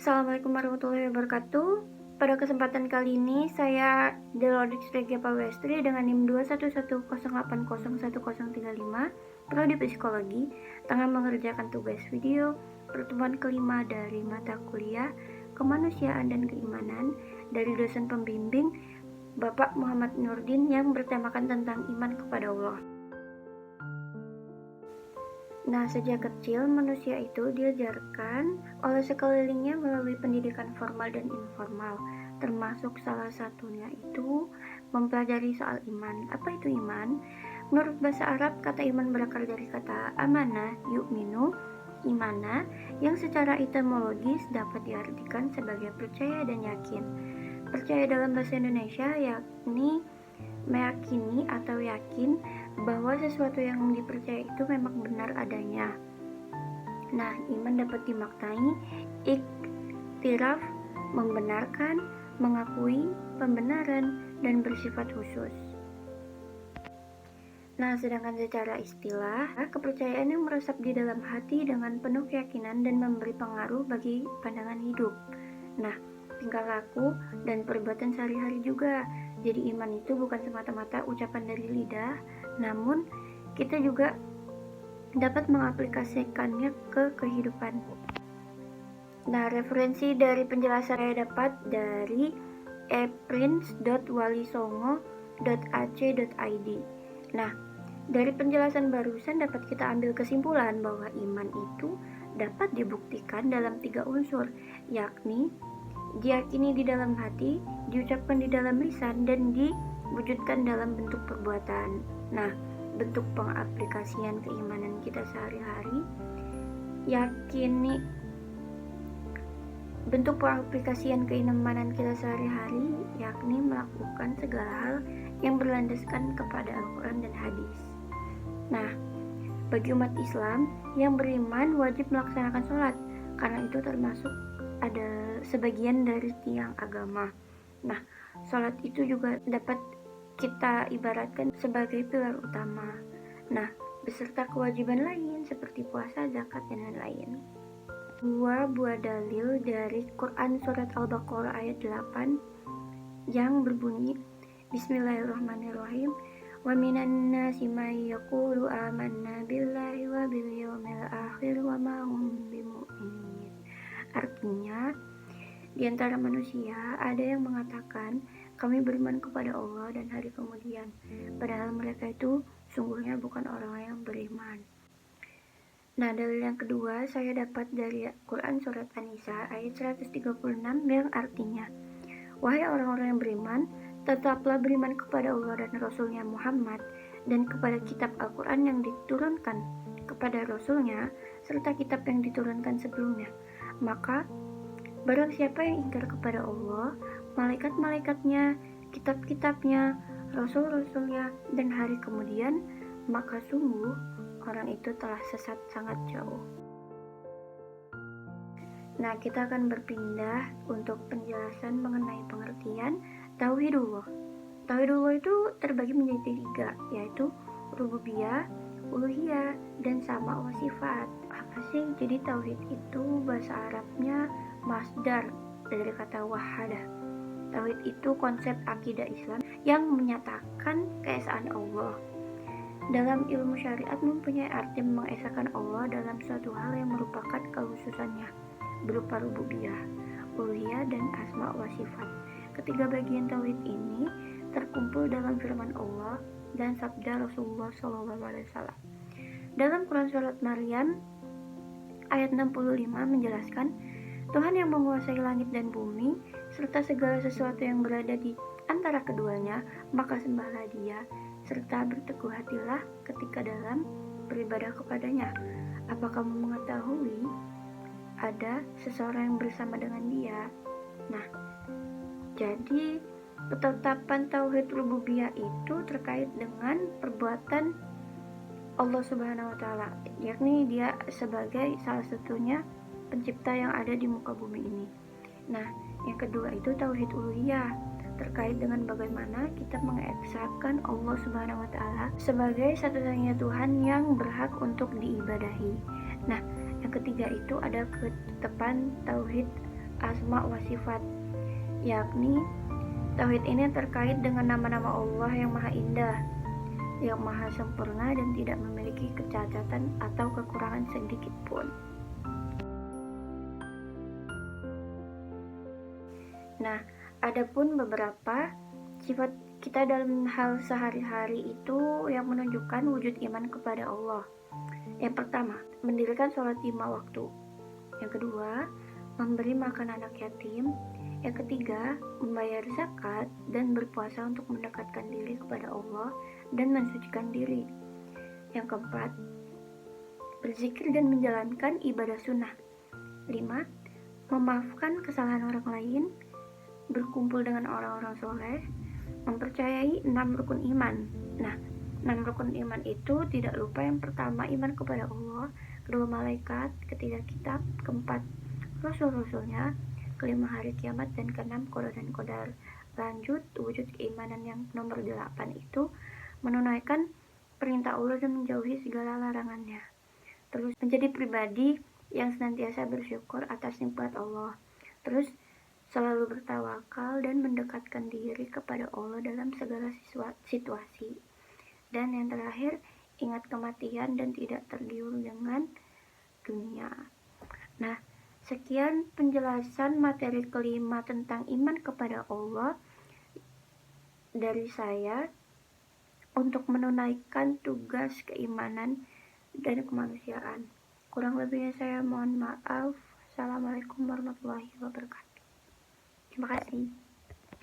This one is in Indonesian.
Assalamualaikum warahmatullahi wabarakatuh. Pada kesempatan kali ini saya Delodix Regia Pawestri dengan NIM 21108011035 Prodi Psikologi tengah mengerjakan tugas video pertemuan kelima dari mata kuliah Kemanusiaan dan Keimanan dari dosen pembimbing Bapak Muhammad Nurdin yang bertemakan tentang iman kepada Allah. Nah, sejak kecil manusia itu diajarkan oleh sekelilingnya melalui pendidikan formal dan informal, termasuk salah satunya itu mempelajari soal iman. Apa itu iman? Menurut bahasa Arab, kata iman berakar dari kata amana, yu'minu, imana, yang secara etimologis dapat diartikan sebagai percaya dan yakin. Percaya dalam bahasa Indonesia yakni meyakini atau yakin bahwa sesuatu yang dipercaya itu memang benar adanya. Nah, iman dapat dimaknai iktiraf, membenarkan, mengakui, pembenaran, dan bersifat khusus. Nah, sedangkan secara istilah, kepercayaan yang meresap di dalam hati dengan penuh keyakinan dan memberi pengaruh bagi pandangan hidup. Nah, tingkah laku dan perbuatan sehari-hari juga. Jadi iman itu bukan semata-mata ucapan dari lidah, namun kita juga dapat mengaplikasikannya ke kehidupan. Nah, referensi dari penjelasan saya dapat dari eprince.walisongo.ac.id. Nah, dari penjelasan barusan dapat kita ambil kesimpulan bahwa iman itu dapat dibuktikan dalam 3 unsur, yakni diyakini di dalam hati, diucapkan di dalam lisan, dan diwujudkan dalam bentuk perbuatan. Nah, bentuk pengaplikasian keimanan kita sehari-hari, bentuk pengaplikasian keimanan kita sehari-hari yakni melakukan segala hal yang berlandaskan kepada Al-Quran dan hadis. Nah, bagi umat Islam yang beriman wajib melaksanakan sholat, karena itu termasuk ada sebagian dari tiang agama. Nah, sholat itu juga dapat kita ibaratkan sebagai pilar utama. Nah, beserta kewajiban lain seperti puasa, zakat, dan lain-lain. 2 buah dalil dari Quran surat Al-Baqarah ayat 8 yang berbunyi Bismillahirrahmanirrahim. Wa minan nasi may yaqulu amanna billahi wa bil yaumil akhir wa ma hum bimu'minin. Artinya, di antara manusia ada yang mengatakan kami beriman kepada Allah dan hari kemudian, padahal mereka itu sungguhnya bukan orang yang beriman. Nah, dalil yang kedua saya dapat dari Quran surat An-Nisa ayat 136 yang artinya, wahai orang-orang yang beriman, tetaplah beriman kepada Allah dan Rasulnya Muhammad dan kepada kitab Al-Quran yang diturunkan kepada Rasulnya serta kitab yang diturunkan sebelumnya. Maka barang siapa yang ingkar kepada Allah, malaikat-malaikatnya, kitab-kitabnya, rasul-rasulnya, dan hari kemudian, maka sungguh orang itu telah sesat sangat jauh. Nah, kita akan berpindah untuk penjelasan mengenai pengertian Tauhidullah. Tauhidullah itu terbagi menjadi 3, yaitu rububiyah, uluhiyah, dan sama wa sifat. Apa sih? Jadi tauhid itu bahasa Arabnya masdar dari kata wahada. Tauhid itu konsep akidah Islam yang menyatakan keesaan Allah. Dalam ilmu syariat mempunyai arti mengesahkan Allah dalam suatu hal yang merupakan kekhususannya berupa rububiyah, uluhiyah, dan asma wa sifat. Ketiga bagian tauhid ini terkumpul dalam firman Allah dan sabda Rasulullah SAW. Dalam Quran surat Maryam ayat 65 menjelaskan, Tuhan yang menguasai langit dan bumi serta segala sesuatu yang berada di antara keduanya, maka sembahlah Dia serta berteguh hatilah ketika dalam beribadah kepadanya. Apa kamu mengetahui ada seseorang yang bersama dengan Dia? Nah, jadi ketetapan tauhid rububiyah itu terkait dengan perbuatan Allah Subhanahu wa taala, yakni Dia sebagai salah satunya pencipta yang ada di muka bumi ini. Nah, yang kedua itu tauhid uluhiyah, terkait dengan bagaimana kita mengesahkan Allah Subhanahu wa taala sebagai satu-satunya Tuhan yang berhak untuk diibadahi. Nah, yang ketiga itu ada ketetapan tauhid asma wa sifat, yakni tauhid ini terkait dengan nama-nama Allah yang maha indah, yang maha sempurna dan tidak memiliki kecacatan atau kekurangan sedikit pun. Nah, adapun beberapa sifat kita dalam hal sehari-hari itu yang menunjukkan wujud iman kepada Allah. Yang pertama, mendirikan sholat 5 waktu. Yang kedua, memberi makan anak yatim. Yang ketiga, membayar zakat dan berpuasa untuk mendekatkan diri kepada Allah dan mensucikan diri. Yang keempat, berzikir dan menjalankan ibadah sunnah. 5. Memaafkan kesalahan orang lain, berkumpul dengan orang-orang soleh, mempercayai 6 rukun iman. Nah, 6 rukun iman itu tidak lupa yang pertama iman kepada Allah, kedua malaikat, ketiga kitab, keempat rasul-rasulnya, kelima hari kiamat, dan keenam qada dan qadar. Lanjut, wujud keimanan yang nomor 8 itu menunaikan perintah Allah dan menjauhi segala larangannya. Terus menjadi pribadi yang senantiasa bersyukur atas nikmat Allah. Terus selalu bertawakal dan mendekatkan diri kepada Allah dalam segala situasi. Dan yang terakhir, ingat kematian dan tidak tergiur dengan dunia. Nah, sekian penjelasan materi kelima tentang iman kepada Allah dari saya untuk menunaikan tugas keimanan dan kemanusiaan. Kurang lebihnya saya mohon maaf. Assalamualaikum warahmatullahi wabarakatuh. Terima kasih.